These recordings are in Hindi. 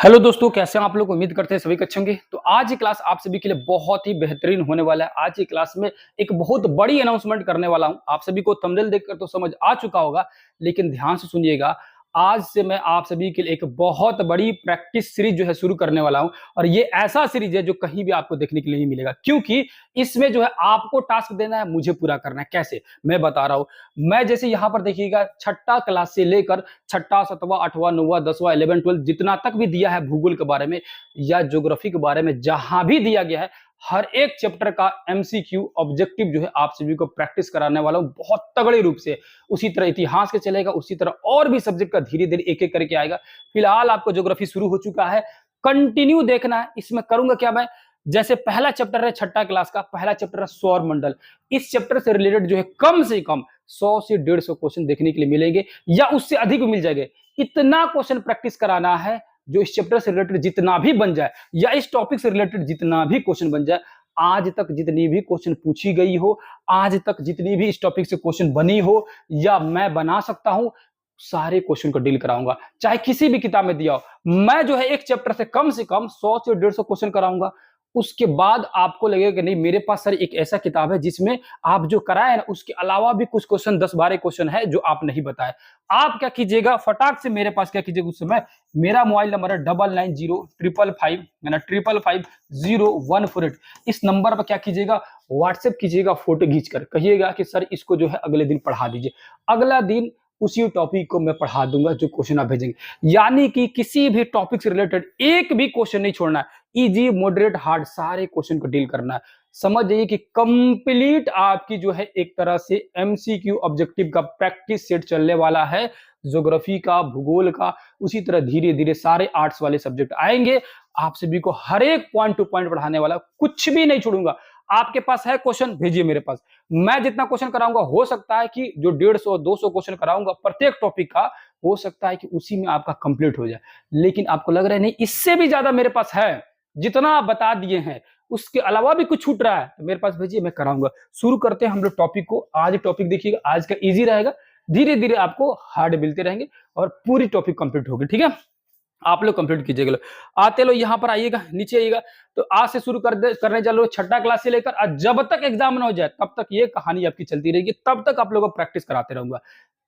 हेलो दोस्तों, कैसे हैं आप लोग। उम्मीद करते हैं सभी अच्छे होंगे। तो आज की क्लास आप सभी के लिए बहुत ही बेहतरीन होने वाला है। आज की क्लास में एक बहुत बड़ी अनाउंसमेंट करने वाला हूं। आप सभी को थंबनेल देखकर तो समझ आ चुका होगा, लेकिन ध्यान से सुनिएगा। आज से मैं आप सभी के लिए एक बहुत बड़ी प्रैक्टिस सीरीज जो है शुरू करने वाला हूं। और ये ऐसा सीरीज है जो कहीं भी आपको देखने के लिए नहीं मिलेगा, क्योंकि इसमें जो है आपको टास्क देना है, मुझे पूरा करना है। कैसे, मैं बता रहा हूं। मैं जैसे यहाँ पर देखिएगा, छठा क्लास से लेकर छठा, सातवां, आठवां, नौवां, 10वां, 11, 12 जितना तक भी दिया है भूगोल के बारे में या ज्योग्राफी के बारे में, जहां भी दिया गया है, हर एक चैप्टर का एमसीक्यू ऑब्जेक्टिव जो है आप सभी को प्रैक्टिस कराने वाला हूं बहुत तगड़े रूप से। उसी तरह इतिहास के चलेगा, उसी तरह और भी सब्जेक्ट का धीरे धीरे एक एक करके आएगा। फिलहाल आपको ज्योग्राफी शुरू हो चुका है, कंटिन्यू देखना है। इसमें करूंगा क्या मैं, जैसे पहला चैप्टर है छठा क्लास का, पहला चैप्टर है सौर मंडल। इस चैप्टर से रिलेटेड जो है कम से कम 100 से 150 क्वेश्चन देखने के लिए मिलेंगे, या उससे अधिक भी मिल जाएंगे। इतना क्वेश्चन प्रैक्टिस कराना है जो इस चैप्टर से रिलेटेड जितना भी बन जाए, या इस टॉपिक से रिलेटेड जितना भी क्वेश्चन बन जाए। आज तक जितनी भी क्वेश्चन पूछी गई हो, आज तक जितनी भी इस टॉपिक से क्वेश्चन बनी हो, या मैं बना सकता हूं, सारे क्वेश्चन को डील कराऊंगा, चाहे किसी भी किताब में दिया हो। मैं जो है एक चैप्टर से कम 100 से 150 क्वेश्चन कराऊंगा। उसके बाद आपको लगेगा कि नहीं, मेरे पास सर एक ऐसा किताब है जिसमें आप जो कराए ना, उसके अलावा भी कुछ क्वेश्चन, 10-12 क्वेश्चन है जो आप नहीं बताए। आप क्या कीजिएगा, फटाक से मेरे पास क्या कीजिएगा, उस समय मेरा मोबाइल नंबर है 9905555018। इस नंबर पर क्या कीजिएगा, व्हाट्सएप कीजिएगा, फोटो खींचकर कहिएगा कि सर इसको जो है अगले दिन पढ़ा दीजिए। अगला दिन उसी टॉपिक को मैं पढ़ा दूंगा जो क्वेश्चन आप भेजेंगे। यानी कि किसी भी टॉपिक से रिलेटेड एक भी क्वेश्चन नहीं छोड़ना है। इजी, मॉडरेट, हार्ड, सारे क्वेश्चन को डील करना है। समझ जाइए कि कंप्लीट आपकी जो है एक तरह से एमसीक्यू ऑब्जेक्टिव का प्रैक्टिस सेट चलने वाला है, ज्योग्राफी का, भूगोल का। उसी तरह धीरे धीरे सारे आर्ट्स वाले सब्जेक्ट आएंगे। आप सभी को हर एक पॉइंट टू पॉइंट पढ़ाने वाला, कुछ भी नहीं छोड़ूंगा। आपके पास है क्वेश्चन, भेजिए मेरे पास। मैं जितना क्वेश्चन कराऊंगा, हो सकता है कि जो 150-200 क्वेश्चन कराऊंगा प्रत्येक टॉपिक का, हो सकता है कि उसी में आपका कंप्लीट हो जाए। लेकिन आपको लग रहा है नहीं, इससे भी ज्यादा मेरे पास है, जितना आप बता दिए हैं उसके अलावा भी कुछ छूट रहा है, तो मेरे पास भेजिए, मैं कराऊंगा। शुरू करते हैं हम लोग टॉपिक को। आज टॉपिक देखिएगा, आज का इजी रहेगा, धीरे धीरे आपको हार्ड मिलते रहेंगे और पूरी टॉपिक कंप्लीट होगी। ठीक है, आप लोग कंप्लीट कीजिएगा। आते लो, यहाँ पर आइएगा, नीचे आइएगा। तो आज से शुरू करने चलो छठा क्लास से लेकर, और जब तक एग्जाम ना हो जाए तब तक ये कहानी आपकी चलती रहेगी। तब तक आप लोगों को प्रैक्टिस कराते रहूंगा,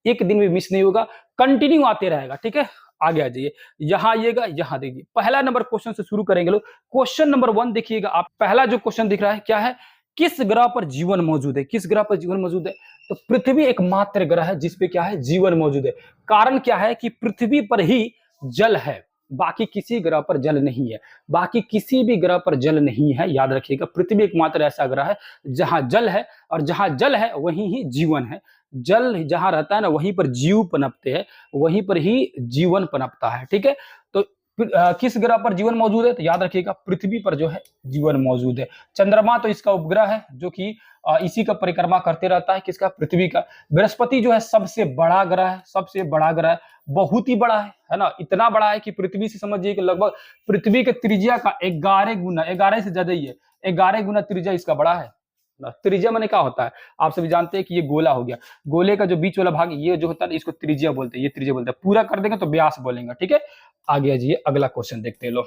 एक दिन भी मिस नहीं होगा, कंटिन्यू आते रहेगा। ठीक है, आगे आ जाइए, यहाँ आइएगा, यहाँ देखिए पहला नंबर क्वेश्चन से शुरू करेंगे लोग। क्वेश्चन नंबर 1 देखिएगा आप। पहला जो क्वेश्चन दिख रहा है क्या है, किस ग्रह पर जीवन मौजूद है। किस ग्रह पर जीवन मौजूद है, तो पृथ्वी एकमात्र ग्रह है जिसपे क्या है, जीवन मौजूद है। कारण क्या है कि पृथ्वी पर ही जल है, बाकी किसी ग्रह पर जल नहीं है। बाकी किसी भी ग्रह पर जल नहीं है, याद रखिएगा। पृथ्वी एकमात्र ऐसा ग्रह है जहां जल है, और जहां जल है वहीं ही जीवन है। जल जहां रहता है ना, वहीं पर जीव पनपते हैं, वहीं पर ही जीवन पनपता है। ठीक है, तो किस ग्रह पर जीवन मौजूद है, तो याद रखिएगा पृथ्वी पर जो है जीवन मौजूद है। चंद्रमा तो इसका उपग्रह है जो कि इसी का परिक्रमा करते रहता है, किसका, पृथ्वी का। बृहस्पति जो है सबसे बड़ा ग्रह है, सबसे बड़ा ग्रह है, बहुत ही बड़ा है ना। इतना बड़ा है कि पृथ्वी से समझिए कि लगभग पृथ्वी के त्रिज्या का 11 गुना, 11 से ज्यादा ही है, 11 गुना त्रिज्या इसका बड़ा है। त्रिज्या माने क्या होता है, आप सभी जानते हैं कि ये गोला हो गया। गोले का जो बीच वाला भाग ये जो होता है, इसको त्रिज्या बोलते हैं, ये त्रिज्या बोलते हैं। पूरा कर देंगे तो व्यास बोलेंगे। ठीक है, आगे आ जाइए, अगला क्वेश्चन देखते हैं लो।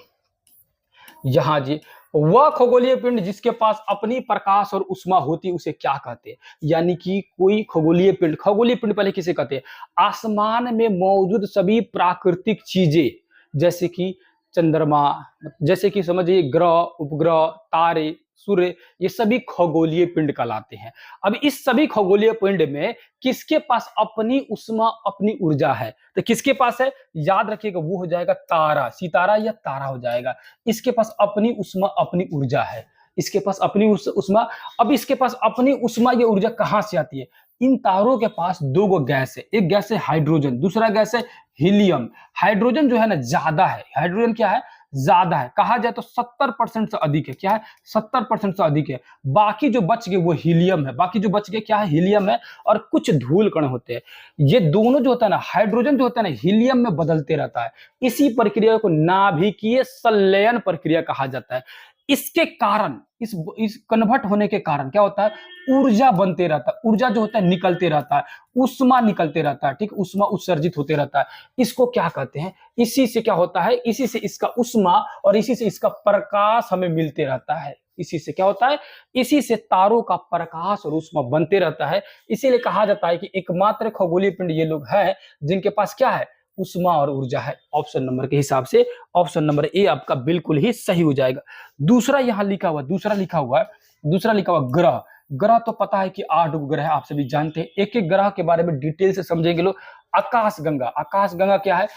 यहाँ जी, वह खगोलीय पिंड जिसके पास अपनी प्रकाश और उष्मा होती उसे क्या कहते हैं। यानी कि कोई खगोलीय पिंड, खगोलीय पिंड पहले किसे कहते हैं, आसमान में मौजूद सभी प्राकृतिक चीजें, जैसे कि चंद्रमा, जैसे कि समझिए ग्रह, उपग्रह, तारे, सूर्य, ये सभी खगोलीय पिंड कहलाते हैं। अब इस सभी खगोलीय पिंड में किसके पास अपनी उष्मा, अपनी ऊर्जा है, तो किसके पास है, याद रखिएगा वो हो जाएगा तारा, सितारा या तारा हो जाएगा। इसके पास अपनी उष्मा, अपनी ऊर्जा है, इसके पास अपनी उष्मा। अब इसके पास अपनी उष्मा या ऊर्जा कहां से आती है, इन तारों के पास दो गो गैस है, एक गैस है हाइड्रोजन, दूसरा गैस है हीलियम। हाइड्रोजन जो है ना ज्यादा है, हाइड्रोजन क्या है, ज्यादा है, कहा जाए तो 70% से अधिक है। क्या है, 70% से अधिक है। बाकी जो बच गए वो हीलियम है, बाकी जो बच गए क्या है, हीलियम है, और कुछ धूल कण होते हैं। ये दोनों जो होता है ना, हाइड्रोजन जो होता है ना, हीलियम में बदलते रहता है। इसी प्रक्रिया को नाभिकीय संलयन प्रक्रिया कहा जाता है। इसके कारण इस कन्वर्ट होने के कारण क्या होता है, ऊर्जा बनते रहता है, ऊर्जा जो होता है निकलते रहता है, उष्मा निकलते रहता है, ठीक, उष्मा उत्सर्जित होते रहता है। इसको क्या कहते हैं, इसी से क्या होता है, इसी से इसका उष्मा और इसी से इसका प्रकाश हमें मिलते रहता है। इसी से क्या होता है, इसी से तारों का प्रकाश और उष्मा बनते रहता है। इसीलिए कहा जाता है कि एकमात्र खगोलीय पिंड ये लोग हैं जिनके पास क्या है, उष्मा और ऊर्जा है। ऑप्शन नंबर के हिसाब से ऑप्शन नंबर ए आपका बिल्कुल ही सही हो जाएगा। दूसरा यहां लिखा हुआ, दूसरा लिखा हुआ ग्रह। ग्रह तो पता है कि 8 ग्रह है, आप सभी जानते हैं। एक एक ग्रह के बारे में डिटेल से समझेंगे लोग। आकाशगंगा, आकाशगंगा क्या है,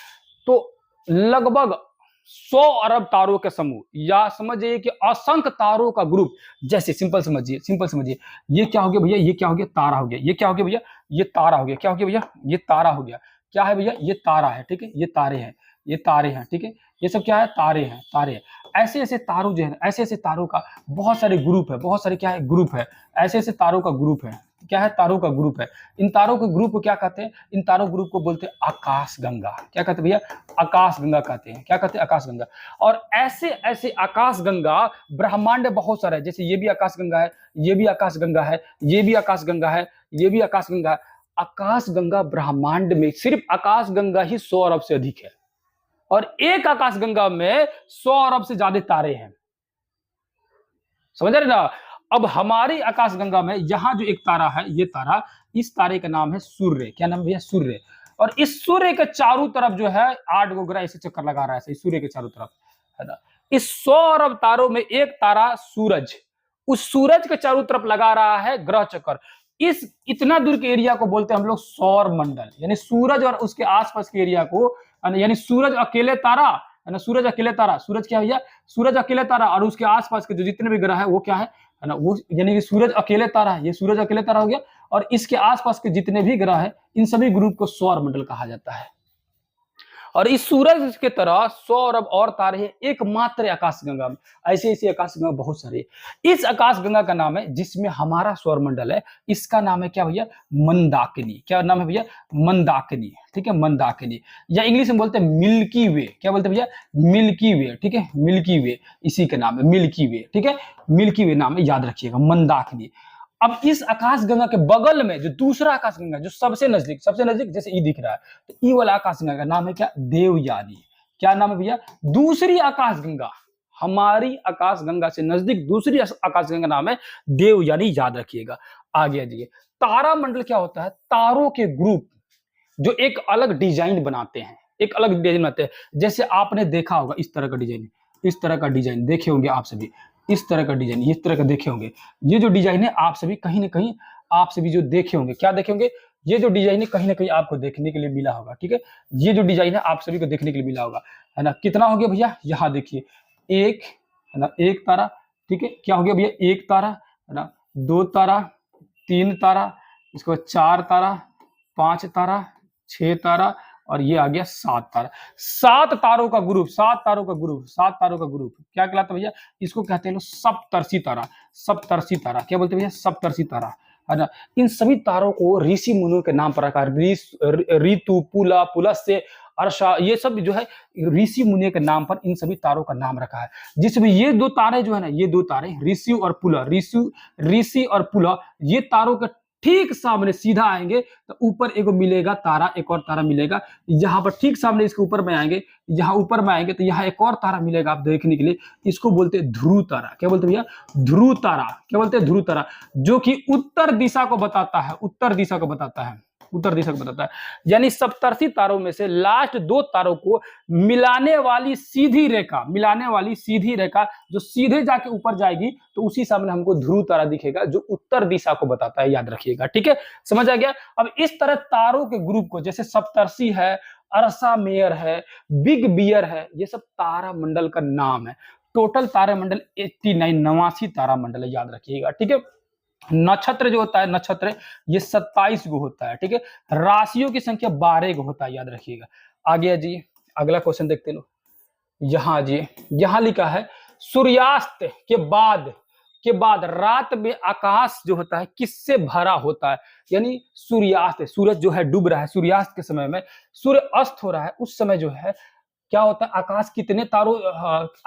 तो लगभग 100 अरब तारों के समूह, या समझिए कि असंख्य तारों का ग्रुप। जैसे सिंपल समझिए, ये क्या हो गया भैया, ये क्या हो गया, तारा हो गया। ये क्या हो गया भैया, ये तारा हो गया। क्या हो गया भैया, ये तारा हो गया। क्या है भैया, ये तारा है, ठीक है, ये तारे हैं, ठीक है, ये सब क्या है, तारे हैं। ऐसे ऐसे तारों जो है, ऐसे ऐसे तारों का बहुत सारे ग्रुप है, बहुत सारे क्या है, ग्रुप है। ऐसे ऐसे तारों का ग्रुप है, क्या है, तारों का ग्रुप है। इन तारों के ग्रुप को क्या कहते हैं, इन तारों ग्रुप को बोलते हैं आकाशगंगा। क्या कहते हैं भैया, आकाशगंगा कहते हैं। क्या कहते हैं, आकाशगंगा। और ऐसे ऐसे आकाशगंगा ब्रह्मांड में बहुत सारे है। जैसे ये भी आकाशगंगा है, ये भी आकाशगंगा है, ये भी आकाशगंगा है, ये भी आकाशगंगा है। आकाशगंगा ब्रह्मांड में सिर्फ आकाशगंगा ही 100 अरब से अधिक है, और एक आकाशगंगा में 100 अरब से ज्यादा तारे हैं। समझ रहे ना। अब हमारी आकाशगंगा में यहां जो एक तारा है, ये तारा, इस तारे का नाम है सूर्य। क्या नाम है, सूर्य। और इस सूर्य के चारों तरफ जो है 8 गो ग्रह ऐसे चक्कर लगा रहा है, सूर्य के चारों तरफ, है ना। इस 100 अरब तारों में एक तारा सूरज, उस सूरज के चारों तरफ लगा रहा है ग्रह चक्कर। इस इतना दूर के एरिया को बोलते हैं हम लोग सौर मंडल। यानी सूरज और उसके आसपास के एरिया को, यानी सूरज अकेले तारा है ना, सूरज अकेले तारा, सूरज क्या भैया, सूरज अकेले तारा, और उसके आसपास के जो जितने भी ग्रह है वो क्या है ना, वो यानी कि सूरज अकेले तारा है, ये सूरज अकेले तारा हो गया। और इसके आसपास के जितने भी ग्रह है, इन सभी ग्रुप को सौर मंडल कहा जाता है। और इस सूरज के तरह 100 अरब और तारे हैं एकमात्र आकाशगंगा में। ऐसे ऐसे आकाशगंगा बहुत सारे। इस आकाशगंगा का नाम है, जिसमें हमारा सौरमंडल है, इसका नाम है क्या भैया, मंदाकिनी। क्या नाम है भैया, मंदाकिनी, ठीक है, मंदाकिनी। या इंग्लिश में बोलते हैं मिल्की वे। क्या बोलते हैं भैया, मिल्की वे, ठीक है, मिल्की वे इसी का नाम है, मिल्की वे, ठीक है, मिल्की वे नाम है, याद रखिएगा, मंदाकिनी। अब इस आकाशगंगा के बगल में जो दूसरा आकाशगंगा, जो सबसे नजदीक, जैसे ई दिख रहा है, तो ई वाला आकाशगंगा का नाम है क्या, देवयानी। क्या नाम है भैया, दूसरी आकाशगंगा, हमारी आकाशगंगा से नजदीक दूसरी आकाशगंगा का नाम है देवयानी, याद रखिएगा। आगे आइए, तारामंडल क्या होता है, तारों के ग्रुप जो एक अलग डिजाइन बनाते हैं, एक अलग डिजाइन बनाते हैं। जैसे आपने देखा होगा इस तरह का डिजाइन, इस तरह का डिजाइन देखे होंगे आप सभी, इस तरह का डिजाइन, इस तरह का देखे होंगे। ये जो डिजाइन है आप सभी कहीं ना कहीं, आप सभी जो देखे होंगे, क्या देखे होंगे, ये जो डिजाइन है कहीं ना कहीं आपको देखने के लिए मिला होगा, ठीक है। ये जो डिजाइन है आप सभी को देखने के लिए मिला होगा, है ना। कितना हो गया भैया, यहाँ देखिए, एक, है ना, एक तारा, ठीक है। क्या हो गया भैया, एक तारा, है ना, 2 तारा, 3 तारा, इसके बाद 4 तारा, 5 तारा, 6 तारा, और ये आ गया 7 तारा। 7 तारों का ग्रुप, 7 तारों का ग्रुप, 7 तारों का ग्रुप क्या कहलाता है भैया, इसको कहते हैं लोग सप्तर्षि तारा। सप्तर्षि तारा क्या बोलते हैं भैया, सप्तर्षि तारा, है ना। इन सभी तारों को ऋषि मुनियों के नाम पर रखा, ऋतु, पुला, पुलस्त्य, अर्षा, ये सब जो है ऋषि मुनियों के नाम पर इन सभी तारों का नाम रखा है। जिसमें ये 2 तारे जो है ना, ये 2 तारे ऋषि और पुला, ऋषि और पुला, ये तारों के ठीक सामने सीधा आएंगे तो ऊपर एगो मिलेगा तारा, एक और तारा मिलेगा। यहाँ पर ठीक सामने इसके ऊपर में आएंगे, यहाँ ऊपर में आएंगे तो यहाँ एक और तारा मिलेगा आप देखने के लिए। इसको बोलते हैं ध्रुव तारा। क्या बोलते हैं भैया, ध्रुव तारा। क्या बोलते हैं, ध्रुव तारा, जो कि उत्तर दिशा को बताता है, उत्तर दिशा को बताता है, उत्तर दिशा को बताता है। यानी सप्तर्षि तारों में से लास्ट 2 तारों को मिलाने वाली सीधी रेखा, मिलाने वाली सीधी रेखा जो सीधे जाके ऊपर जाएगी, तो उसी सामने हमको ध्रुव तारा दिखेगा जो उत्तर दिशा को बताता है, याद रखिएगा, ठीक है, समझ आ गया। अब इस तरह तारों के ग्रुप को, जैसे सप्तर्षि है, अर्सा मेयर है, बिग बियर है, ये सब तारा मंडल का नाम है। टोटल तारा मंडल 89 तारा मंडल है, याद रखिएगा, ठीक है। नक्षत्र जो होता है, नक्षत्र ये 27 गो होता है, ठीक है। राशियों की संख्या 12 गो होता है, याद रखिएगा। आगे जी, अगला क्वेश्चन देखते लो। यहाँ जी, यहाँ लिखा है सूर्यास्त के बाद रात में आकाश जो होता है किससे भरा होता है। यानी सूर्यास्त, सूरज जो है डूब रहा है, सूर्यास्त के समय में, सूर्य अस्त हो रहा है, उस समय जो है क्या होता है, आकाश कितने तारों,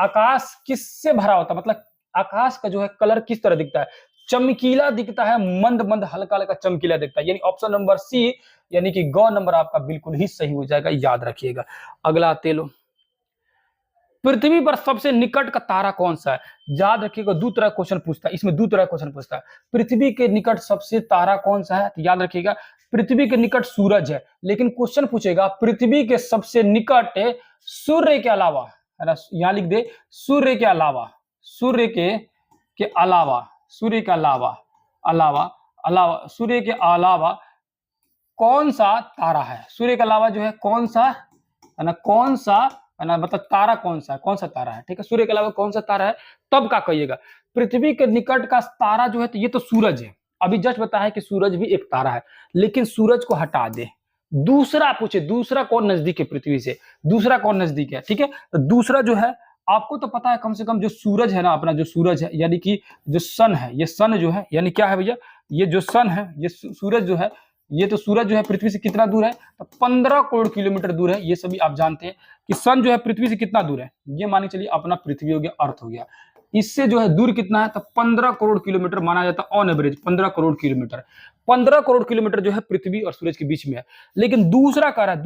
आकाश किससे भरा होता है, मतलब आकाश का जो है कलर किस तरह दिखता है? चमकीला दिखता है, मंद मंद हल्का हल्का चमकीला दिखता है, यानी ऑप्शन नंबर सी, यानी कि ग नंबर आपका बिल्कुल ही सही हो जाएगा, याद रखिएगा। अगला आते लो, पृथ्वी पर सबसे निकट का तारा कौन सा है? याद रखिएगा, दो तरह क्वेश्चन पूछता है इसमें, दो तरह क्वेश्चन पूछता है। पृथ्वी के निकट सबसे तारा कौन सा है? तो याद रखिएगा पृथ्वी के निकट सूरज है, लेकिन क्वेश्चन पूछेगा पृथ्वी के सबसे निकट सूर्य के अलावा, है ना, यहां लिख दे सूर्य के अलावा, सूर्य के अलावा, सूर्य के अलावा, अलावा अलावा सूर्य के अलावा कौन सा तारा है? सूर्य के अलावा जो है कौन सा, है ना, कौन सा, है ना, मतलब तारा कौन सा है, कौन सा तारा है, ठीक है, सूर्य के अलावा कौन सा तारा है, तब का कहिएगा। पृथ्वी के निकट का तारा जो है तो ये तो सूरज है, अभी जस्ट बताया कि सूरज भी एक तारा है, लेकिन सूरज को हटा दे, दूसरा पूछे, दूसरा कौन नजदीक है पृथ्वी से, दूसरा कौन नजदीक है, ठीक है, तो दूसरा जो है आपको तो पता है कम से कम, जो सूरज है ना अपना, जो सूरज है यानी कि जो सन है, ये सन जो है यानी क्या है भैया, ये जो सन है, ये सूरज जो है, ये तो सूरज जो है पृथ्वी से कितना दूर है, तो 15 करोड़ किलोमीटर दूर है, ये सभी आप जानते हैं कि सन जो है पृथ्वी से कितना दूर है, ये मान के चलिए अपना पृथ्वी हो गया, अर्थ हो गया, इससे जो है दूर कितना है, तो 15 करोड़ किलोमीटर माना जाता है on average, 15 crore kilometre, 15 crore kilometre जो है पृथ्वी और सूरज के बीच में है। लेकिन दूसरा कह रहा है,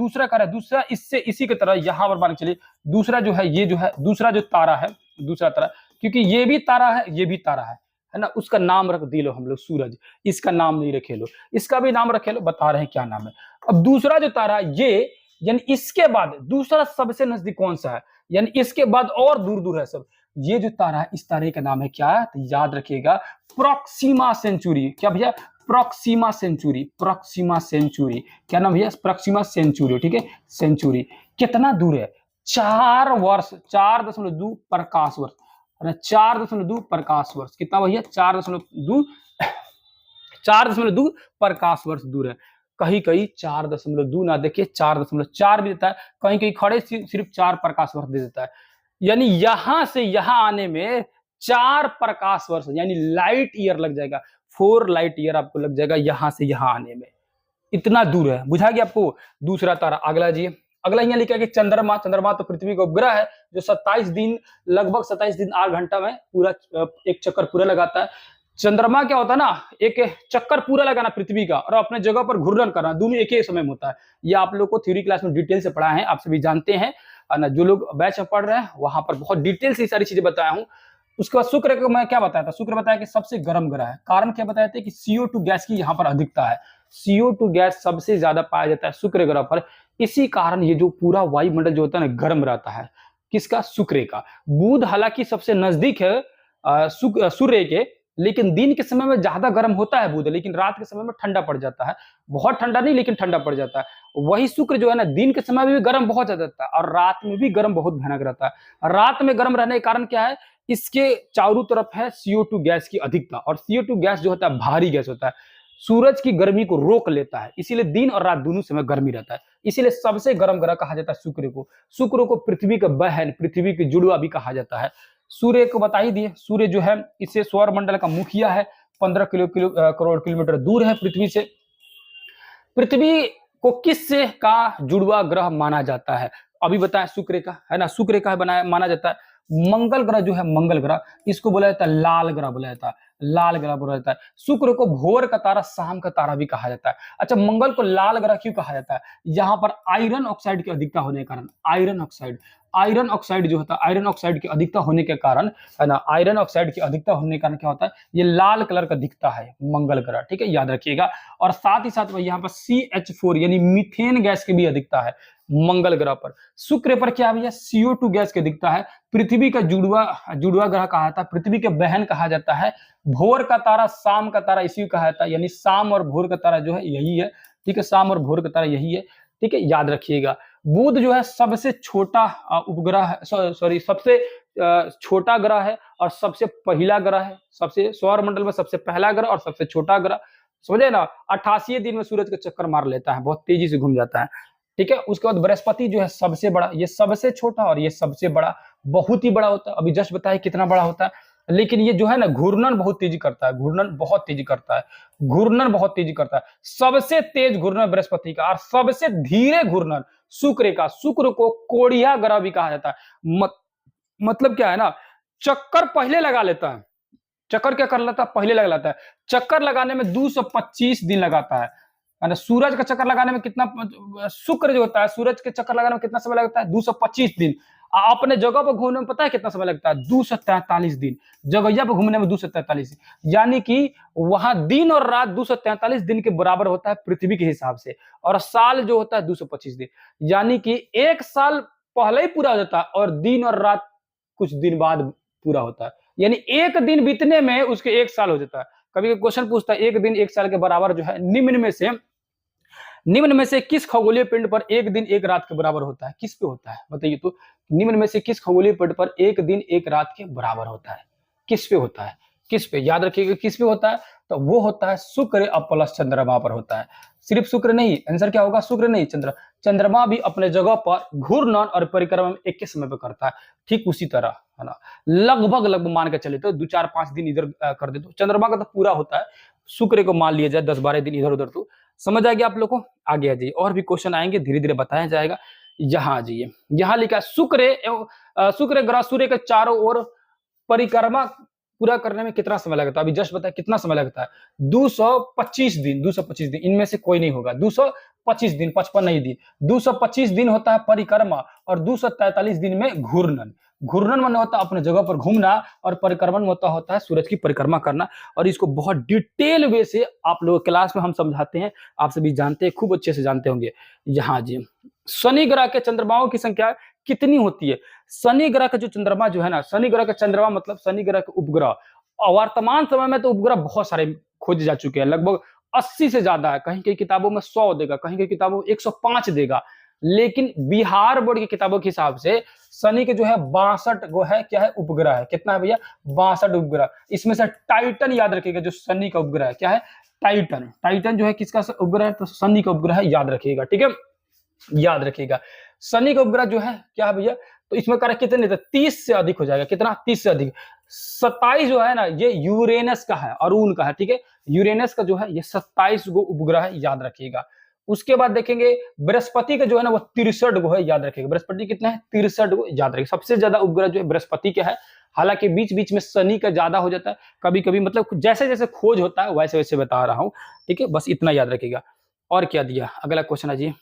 दूसरा इससे इसी की तरह यहां पर मान के चलिए, दूसरा जो है, ये जो है दूसरा जो तारा है, दूसरा तारा, क्योंकि ये भी तारा है, ये भी तारा है ना, उसका नाम रख दिलो हम लोग सूरज, इसका नाम नहीं रखे लो, इसका भी नाम रखे लो, बता रहे हैं क्या नाम है। अब दूसरा जो तारा ये, यानी इसके बाद दूसरा सबसे नजदीक कौन सा है, यानी इसके बाद और दूर दूर है सब, ये जो तारा है इस तारे का नाम है क्या, तो याद रखिएगा प्रोक्सिमा सेंचुरी, क्या भैया, प्रोक्सिमा सेंचुरी, प्रोक्सिमा सेंचुरी, क्या नाम भैया, प्रोक्सिमा सेंचुरी, ठीक है, सेंचुरी, कितना दूर है, 4 वर्ष, 4.2 प्रकाश वर्ष, 4.2 प्रकाश वर्ष, कितना भैया, 4.2 प्रकाश वर्ष दूर है, कहीं कहीं 4.2 ना देखिए 4.4 भी देता है, कहीं कहीं खड़े सिर्फ 4 प्रकाश वर्ष दे देता है, यानी यहां से यहां आने में 4 प्रकाश वर्ष यानी लाइट ईयर लग जाएगा, 4 लाइट ईयर आपको लग जाएगा यहां से यहां आने में, इतना दूर है, बुझा गया आपको। दूसरा तारा, अगला जी, अगला यहाँ लिखा है कि चंद्रमा, चंद्रमा तो पृथ्वी का उपग्रह है जो 27 दिन, लगभग 27 दिन 8 घंटा में पूरा एक चक्कर पूरा लगाता है। चंद्रमा क्या होता है ना, एक चक्कर पूरा लगाना पृथ्वी का और अपने जगह पर घूर्णन करना, दोनों एक ही समय में होता है, ये आप लोग को थ्योरी क्लास में डिटेल से पढ़ा है, आप सभी जानते हैं ना, जो लोग बैच में पढ़ रहे हैं वहां पर बहुत डिटेल से सारी चीजें बताया हूँ। उसके बाद शुक्र को मैं क्या बताया था, शुक्र बताया कि सबसे गर्म ग्रह है, कारण क्या बताया था कि CO2 गैस की यहाँ पर अधिकता है, CO2 गैस सबसे ज्यादा पाया जाता है शुक्र ग्रह पर, इसी कारण ये जो पूरा वायुमंडल जो होता है ना गर्म रहता है, किसका, शुक्र का। बुध हालांकि सबसे नजदीक है सूर्य के, लेकिन दिन के समय में ज्यादा गर्म होता है बुध, लेकिन रात के समय में ठंडा पड़ जाता है, बहुत ठंडा नहीं लेकिन ठंडा पड़ जाता है। वही शुक्र जो है ना दिन के समय में भी गर्म बहुत ज्यादा रहता है और रात में भी गर्म बहुत भयानक रहता है। रात में गर्म रहने के कारण क्या है, इसके चारों तरफ है CO2 गैस की अधिकता, और CO2 गैस जो होता है भारी गैस होता है, सूरज की गर्मी को रोक लेता है, इसीलिए दिन और रात दोनों समय गर्मी रहता है, इसीलिए सबसे गर्म ग्रह कहा जाता है शुक्र को। शुक्र को पृथ्वी का बहन, पृथ्वी की जुड़वा भी कहा जाता है। सूर्य को बता ही दिए, सूर्य जो है इससे सौर मंडल का मुखिया है, 15 करोड़ किलोमीटर दूर है पृथ्वी से। पृथ्वी को किससे का जुड़वा ग्रह माना जाता है, अभी बताएं, शुक्र का, है ना, शुक्र का बनाया माना जाता है। मंगल ग्रह जो है, मंगल ग्रह, इसको बोला जाता है लाल ग्रह, बोला जाता है लाल ग्रह बोला जाता है। शुक्र को भोर का तारा, शाम का तारा भी कहा जाता है। अच्छा, मंगल को लाल ग्रह क्यों कहा जाता है, यहाँ पर आयरन ऑक्साइड की अधिकता होने के कारण, आयरन ऑक्साइड जो होता है, आयरन ऑक्साइड की अधिकता होने के कारण, है ना, आयरन ऑक्साइड की अधिकता होने के कारण क्या होता है, ये लाल कलर का दिखता है मंगल ग्रह, ठीक है, याद रखिएगा। और साथ ही साथ यहाँ पर CH4 यानी मीथेन गैस की भी अधिकता है मंगल ग्रह पर। शुक्र पर क्या भैया, CO2 गैस की अधिकता है। पृथ्वी का जुड़वा ग्रह कहा जाता है, पृथ्वी के बहन कहा जाता है। भोर का तारा, शाम का तारा इसी को कहा जाता है, यानी शाम और भोर का तारा जो है यही है, ठीक है, शाम और भोर का तारा यही है, ठीक है, याद रखिएगा। बुध जो है सबसे छोटा उपग्रह है, सॉरी सबसे छोटा ग्रह है और सबसे पहला ग्रह है, सबसे सौर मंडल में सबसे पहला ग्रह और सबसे छोटा ग्रह, समझे ना। 88 दिन में सूरज का चक्कर मार लेता है, बहुत तेजी से घूम जाता है, ठीक है। उसके बाद बृहस्पति जो है सबसे बड़ा, ये सबसे छोटा और ये सबसे बड़ा, बहुत ही बड़ा होता है, अभी जस्ट बताया कितना बड़ा होता है, लेकिन ये जो है ना घूर्णन बहुत तेजी करता है, घूर्णन बहुत तेजी करता है, घूर्णन बहुत तेजी करता है। सबसे तेज घूर्णन बृहस्पति का और सबसे धीरे घूर्णन शुक्र का। शुक्र को कोढ़िया ग्रह भी कहा जाता है। मतलब क्या है ना, चक्कर पहले लगा लेता है। चक्कर क्या कर लेता है, पहले लगा लेता है। चक्कर लगाने में 225 दिन लगाता है ना। सूरज का चक्कर लगाने में कितना, शुक्र जो होता है सूरज के चक्कर लगाने में कितना समय लगता है, 225 दिन। अपने जगह पर घूमने में पता है कितना समय लगता है, 243 दिन। जगह पर घूमने में 243 दिन, यानी कि वहां दिन और रात 243 दिन के बराबर होता है पृथ्वी के हिसाब से। और साल जो होता है 225 दिन, यानी कि एक साल पहले ही पूरा हो जाता है और दिन और रात कुछ दिन बाद पूरा होता है। यानी एक दिन बीतने में उसके एक साल हो जाता है। कभी क्वेश्चन पूछता है एक दिन एक साल के बराबर जो है निम्न में से किस खगोलीय पिंड पर एक दिन एक रात के बराबर होता है, किस पे होता है बताइए तो। निम्न में से किस खगोलीय पिंड पर एक दिन एक रात के बराबर होता है, किस पे होता है, किस पे, याद रखिएगा किस पे होता है, तो वो होता है शुक्र प्लस चंद्रमा पर होता है। सिर्फ शुक्र नहीं, आंसर क्या होगा, शुक्र नहीं चंद्रमा भी अपने जगह पर घूर्णन और परिक्रमा में एक ही समय पर करता है। ठीक उसी तरह है ना, लगभग मान के चले तो 2-4-5 दिन इधर कर दे तो चंद्रमा का तो पूरा होता है। शुक्र को मान लिया जाए 10-12 दिन इधर उधर, तो समझ आ गया आप लोग को। आगे आ जाइए, और भी क्वेश्चन आएंगे, धीरे धीरे बताया जाएगा। यहाँ आ जाइए, यहाँ लिखा शुक्र ग्रह सूर्य के चारों ओर परिक्रमा पूरा करने में कितना समय लगता है, अभी जस्ट बताया कितना समय लगता है, 225 दिन। 225 दिन, इनमें से कोई नहीं होगा। 225 दिन, 55 नहीं दिन, 225 दिन होता है परिक्रमा और 243 दिन में घूर्णन। घूर्णन मन होता है अपने जगह पर घूमना और परिक्रमण होता है सूरज की परिक्रमा करना। और इसको बहुत डिटेल वे से आप लोग क्लास में हम समझाते हैं, आप सभी जानते हैं, खूब अच्छे से जानते होंगे। यहाँ जी, शनि ग्रह के चंद्रमाओं की संख्या कितनी होती है। शनि ग्रह का जो चंद्रमा जो है ना, शनि ग्रह का चंद्रमा मतलब शनि ग्रह के उपग्रह, वर्तमान समय में तो उपग्रह बहुत सारे खोजे जा चुके हैं, लगभग 80 से ज्यादा है। कहीं कहीं किताबों में 100 देगा, कहीं कहीं किताबों में 105 देगा, लेकिन बिहार बोर्ड की किताबों के हिसाब से शनि के जो है 62 गो है, क्या है, उपग्रह है। कितना है भैया, 62 उपग्रह। इसमें से टाइटन याद रखिएगा, जो शनि का उपग्रह है, क्या है, टाइटन। टाइटन जो है किसका उपग्रह है, तो शनि का उपग्रह है, याद रखिएगा, ठीक है, याद रखिएगा। शनि का उपग्रह जो है क्या है भैया, तो इसमें कार्य कितने, 30 से अधिक हो जाएगा। कितना, 30 से अधिक। 27 जो है ना, ये यूरेनस का है, अरुण का है, ठीक है। यूरेनस का जो है ये 27 गो उपग्रह है, याद रखिएगा। उसके बाद देखेंगे बृहस्पति का जो है ना वो 63 गो है, याद रखिएगा। बृहस्पति कितना है, 63 गो, याद रखिएगा। सबसे ज्यादा उपग्रह जो है बृहस्पति का है, हालांकि बीच बीच में शनि का ज्यादा हो जाता है कभी कभी, मतलब जैसे जैसे खोज होता है वैसे वैसे बता रहा हूं, ठीक है, बस इतना याद रखिएगा। और क्या दिया, अगला क्वेश्चन है जी,